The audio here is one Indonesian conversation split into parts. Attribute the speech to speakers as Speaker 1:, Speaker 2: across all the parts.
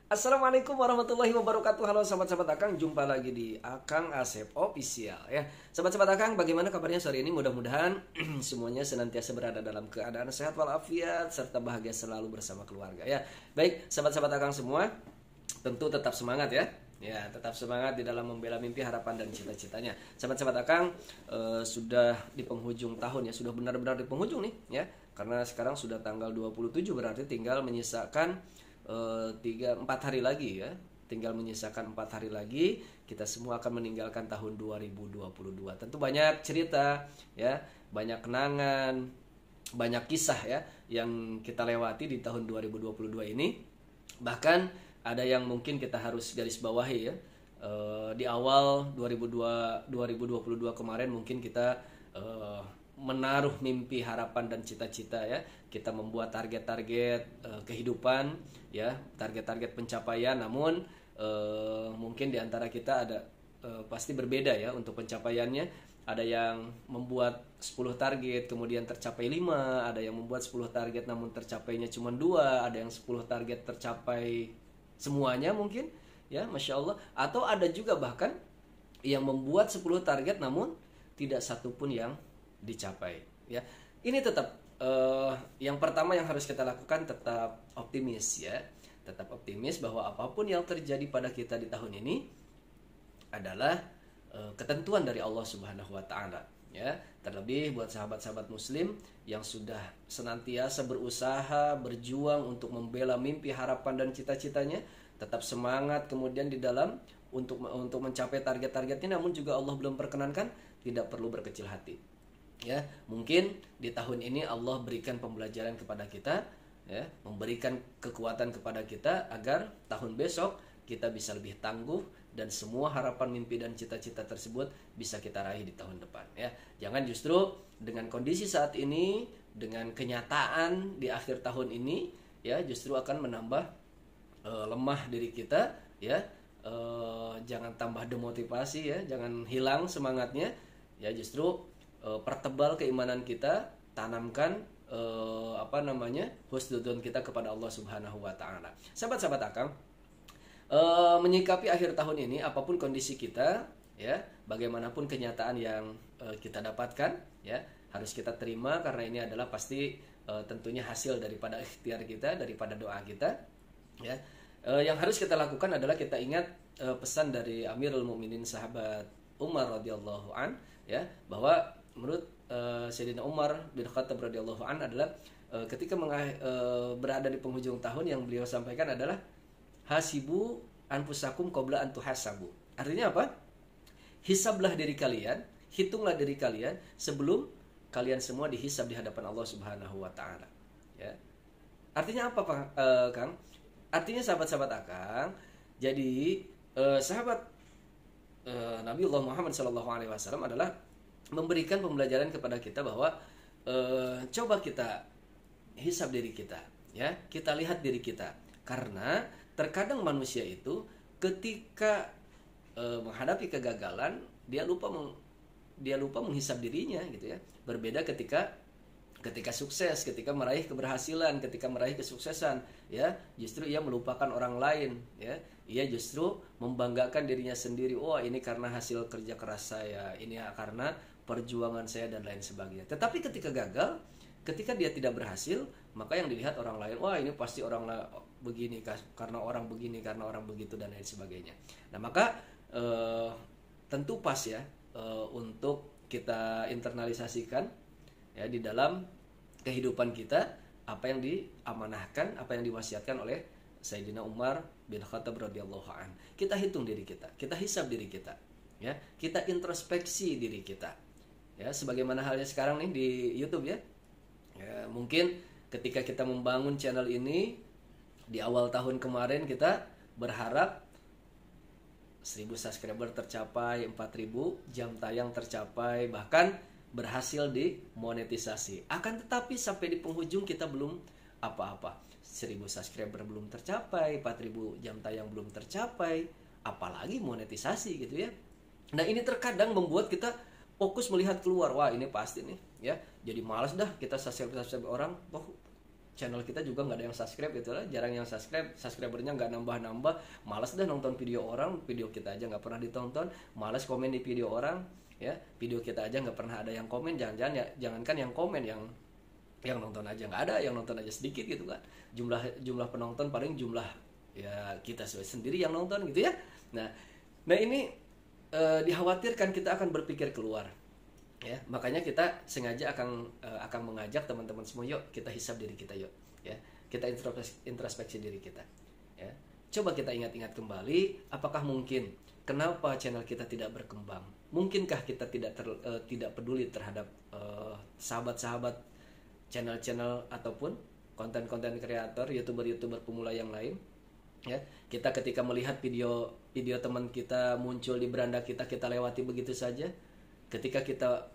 Speaker 1: Assalamualaikum warahmatullahi wabarakatuh. Halo sahabat-sahabat Akang, jumpa lagi di Akang Asep Official ya. Sahabat-sahabat Akang, bagaimana kabarnya sore ini? Mudah-mudahan semuanya senantiasa berada dalam keadaan sehat walafiat serta bahagia selalu bersama keluarga ya. Baik, sahabat-sahabat Akang semua, tentu tetap semangat ya. Ya, tetap semangat di dalam membela mimpi, harapan dan cita-citanya. Sahabat-sahabat Akang, sudah di penghujung tahun ya, sudah benar-benar di penghujung nih ya. Karena sekarang sudah tanggal 27, berarti tinggal menyisakan 3-4 hari lagi ya, tinggal menyisakan 4 hari lagi kita semua akan meninggalkan tahun 2022. Tentu banyak cerita ya, banyak kenangan, banyak kisah ya yang kita lewati di tahun 2022 ini. Bahkan ada yang mungkin kita harus garis bawahi ya. Di awal 2022 kemarin mungkin kita menaruh mimpi, harapan dan cita-cita ya. Kita membuat target-target kehidupan ya, target-target pencapaian. Namun mungkin di antara kita ada pasti berbeda ya untuk pencapaiannya. Ada yang membuat 10 target kemudian tercapai 5, ada yang membuat 10 target namun tercapainya cuma 2, ada yang 10 target tercapai semuanya mungkin ya, Masya Allah. Atau ada juga bahkan yang membuat 10 target namun tidak satupun yang dicapai ya. Ini tetap yang pertama yang harus kita lakukan, tetap optimis ya, tetap optimis bahwa apapun yang terjadi pada kita di tahun ini adalah ketentuan dari Allah Subhanahu wa taala ya. Terlebih buat sahabat-sahabat muslim yang sudah senantiasa berusaha, berjuang untuk membela mimpi, harapan dan cita-citanya, tetap semangat kemudian di dalam untuk mencapai target-targetnya. Namun juga Allah belum perkenankan, tidak perlu berkecil hati ya. Mungkin di tahun ini Allah berikan pembelajaran kepada kita ya, memberikan kekuatan kepada kita agar tahun besok kita bisa lebih tangguh dan semua harapan, mimpi dan cita-cita tersebut bisa kita raih di tahun depan ya. Jangan justru dengan kondisi saat ini, dengan kenyataan di akhir tahun ini ya, justru akan menambah lemah diri kita ya. Jangan tambah demotivasi ya, jangan hilang semangatnya ya. Justru pertebal keimanan kita, tanamkan husnudzon kita kepada Allah Subhanahu wa taala. Sahabat-sahabat Akang, menyikapi akhir tahun ini apapun kondisi kita ya, bagaimanapun kenyataan yang kita dapatkan ya, harus kita terima karena ini adalah pasti tentunya hasil daripada ikhtiar kita, daripada doa kita ya. Yang harus kita lakukan adalah kita ingat pesan dari Amirul Mukminin sahabat Umar radhiyallahu an ya, bahwa menurut Sayyidina Umar bin Khattab radhiyallahu an adalah ketika berada di penghujung tahun, yang beliau sampaikan adalah hasibu anfusakum qabla an tuhasabu. Artinya apa? Hisablah diri kalian, hitunglah diri kalian sebelum kalian semua dihisab di hadapan Allah Subhanahu wa taala ya. Artinya apa, Kang? Artinya sahabat-sahabat Akang, jadi sahabat Nabiullah Muhammad SAW adalah memberikan pembelajaran kepada kita bahwa coba kita hisab diri kita ya, kita lihat diri kita. Karena terkadang manusia itu ketika menghadapi kegagalan dia lupa menghisab dirinya gitu ya. Berbeda ketika sukses, ketika meraih keberhasilan, ketika meraih kesuksesan ya, justru ia melupakan orang lain ya. Ia justru membanggakan dirinya sendiri. Oh, ini karena hasil kerja keras saya, ini karena perjuangan saya dan lain sebagainya. Tetapi ketika gagal, ketika dia tidak berhasil, maka yang dilihat orang lain, wah ini pasti orang begini karena orang begini, karena orang begitu dan lain sebagainya. Nah, maka tentu pas ya untuk kita internalisasikan ya di dalam kehidupan kita apa yang diamanahkan, apa yang diwasiatkan oleh Sayyidina Umar bin Khattab radhiyallahu an. Kita hitung diri kita, kita hisab diri kita ya, kita introspeksi diri kita ya, sebagaimana halnya sekarang nih di YouTube ya. Ya, mungkin ketika kita membangun channel ini di awal tahun kemarin, kita berharap 1000 subscriber tercapai, 4000 jam tayang tercapai, bahkan berhasil di monetisasi. Akan tetapi sampai di penghujung kita belum apa-apa. 1000 subscriber belum tercapai, 4000 jam tayang belum tercapai, apalagi monetisasi gitu ya. Nah, ini terkadang membuat kita fokus melihat keluar. Wah, ini pasti nih ya. Jadi malas dah kita subscribe orang. channel kita juga nggak ada yang subscribe gitu lah, jarang yang subscribernya nggak nambah-nambah, malas dah nonton video orang, video kita aja nggak pernah ditonton, malas komen di video orang, ya video kita aja nggak pernah ada yang komen, jangankan yang komen, yang nonton aja nggak ada, yang nonton aja sedikit gitu kan, jumlah penonton paling jumlah ya kita sendiri yang nonton gitu ya. Nah ini dikhawatirkan kita akan berpikir keluar, ya makanya kita sengaja akan mengajak teman-teman semua, yuk kita hisab diri kita, yuk ya kita introspeksi diri kita, ya coba kita ingat-ingat kembali, apakah mungkin kenapa channel kita tidak berkembang, mungkinkah kita tidak peduli terhadap sahabat-sahabat channel-channel ataupun konten-konten kreator, youtuber pemula yang lain, ya kita ketika melihat video teman kita muncul di beranda kita lewati begitu saja, ketika kita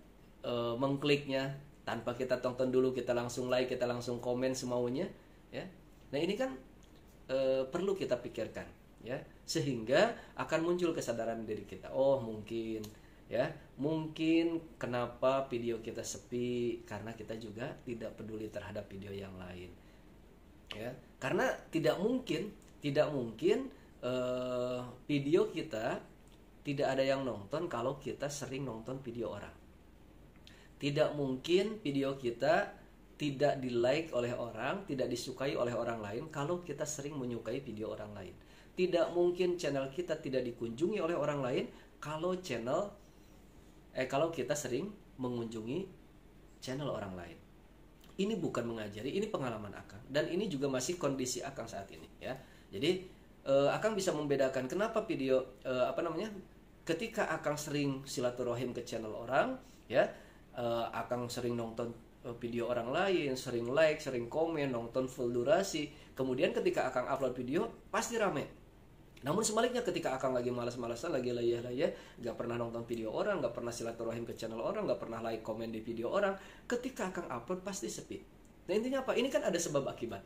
Speaker 1: mengkliknya tanpa kita tonton dulu, kita langsung like, kita langsung komen semaunya, ya nah ini kan perlu kita pikirkan, ya sehingga akan muncul kesadaran diri kita, oh mungkin kenapa video kita sepi, karena kita juga tidak peduli terhadap video yang lain, ya karena tidak mungkin video kita tidak ada yang nonton kalau kita sering nonton video orang, tidak mungkin video kita tidak di like oleh orang, tidak disukai oleh orang lain kalau kita sering menyukai video orang lain, tidak mungkin channel kita tidak dikunjungi oleh orang lain kalau kita sering mengunjungi channel orang lain. Ini bukan mengajari, ini pengalaman Akang, dan ini juga masih kondisi Akang saat ini, ya. Jadi Akang bisa membedakan kenapa video ketika Akang sering silaturahim ke channel orang, ya Akang sering nonton video orang lain, sering like, sering komen, nonton full durasi, kemudian ketika Akang upload video pasti rame. Namun sebaliknya ketika Akang lagi malas-malasan, lagi layah-layah, gak pernah nonton video orang, gak pernah silaturahim ke channel orang, gak pernah like, komen di video orang, ketika Akang upload pasti sepi. Nah intinya apa? Ini kan ada sebab akibat,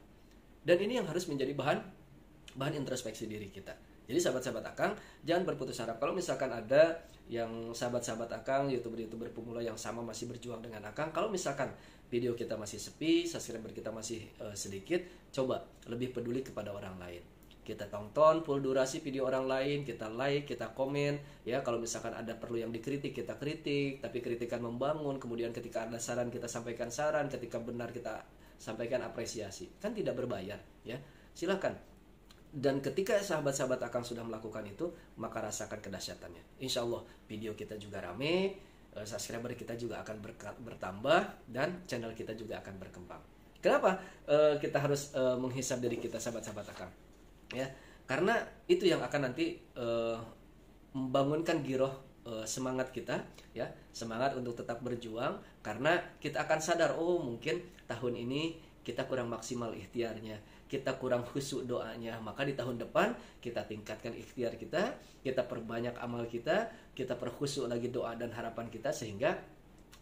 Speaker 1: dan ini yang harus menjadi bahan introspeksi diri kita. Jadi sahabat-sahabat Akang, jangan berputus harap. Kalau misalkan ada yang sahabat-sahabat Akang, youtuber pemula yang sama masih berjuang dengan Akang, kalau misalkan video kita masih sepi, subscriber kita masih sedikit, coba lebih peduli kepada orang lain. Kita tonton full durasi video orang lain, kita like, kita komen, ya kalau misalkan ada perlu yang dikritik, kita kritik, tapi kritikan membangun. Kemudian ketika ada saran, kita sampaikan saran, ketika benar kita sampaikan apresiasi. Kan tidak berbayar, ya. Silakan. Dan ketika sahabat-sahabat Akang sudah melakukan itu, maka rasakan kedahsyatannya. Insya Allah video kita juga rame, subscriber kita juga akan bertambah, dan channel kita juga akan berkembang. Kenapa kita harus menghisab diri kita, sahabat-sahabat Akang? Ya, karena itu yang akan nanti membangunkan giroh semangat kita, ya semangat untuk tetap berjuang, karena kita akan sadar, oh mungkin tahun ini kita kurang maksimal ikhtiarnya, kita kurang khusyuk doanya, maka di tahun depan kita tingkatkan ikhtiar kita perbanyak amal kita perkhusyuk lagi doa dan harapan kita, sehingga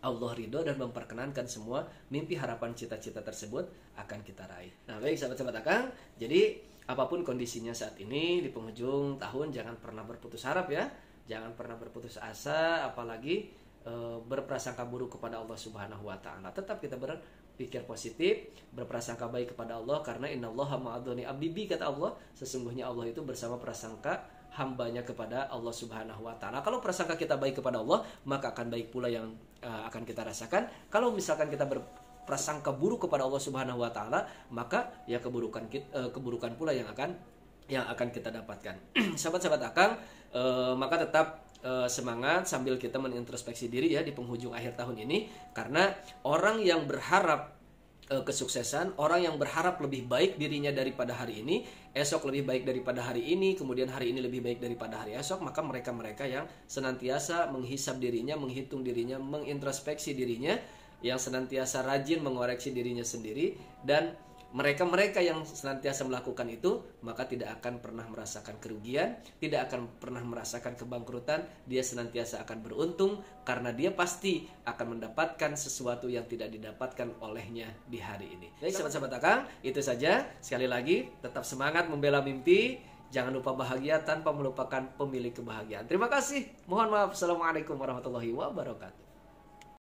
Speaker 1: Allah ridho dan memperkenankan semua mimpi, harapan, cita-cita tersebut akan kita raih. Nah baik sahabat-sahabat Akang, jadi apapun kondisinya saat ini di penghujung tahun, jangan pernah berputus harap, ya. Jangan pernah berputus asa, apalagi berprasangka buruk kepada Allah Subhanahu wa taala. Tetap kita berpikir positif, berprasangka baik kepada Allah, karena innallaha ma'adhoni abdi, kata Allah, sesungguhnya Allah itu bersama prasangka hambanya kepada Allah Subhanahu wa taala. Kalau prasangka kita baik kepada Allah, maka akan baik pula yang akan kita rasakan. Kalau misalkan kita prasangka buruk kepada Allah Subhanahu wa taala, maka ya keburukan pula yang akan kita dapatkan. Sahabat-sahabat Akang, maka tetap semangat sambil kita menintrospeksi diri, ya di penghujung akhir tahun ini, karena orang yang berharap kesuksesan, orang yang berharap lebih baik dirinya daripada hari ini, esok lebih baik daripada hari ini, kemudian hari ini lebih baik daripada hari esok, maka mereka yang senantiasa menghisab dirinya, menghitung dirinya, mengintrospeksi dirinya, yang senantiasa rajin mengoreksi dirinya sendiri, dan mereka yang senantiasa melakukan itu, maka tidak akan pernah merasakan kerugian, tidak akan pernah merasakan kebangkrutan. Dia senantiasa akan beruntung, karena dia pasti akan mendapatkan sesuatu yang tidak didapatkan olehnya di hari ini. Baik sahabat-sahabat Akang, itu saja. Sekali lagi, tetap semangat membela mimpi. Jangan lupa bahagia tanpa melupakan pemilik kebahagiaan. Terima kasih. Mohon maaf. Assalamualaikum warahmatullahi wabarakatuh.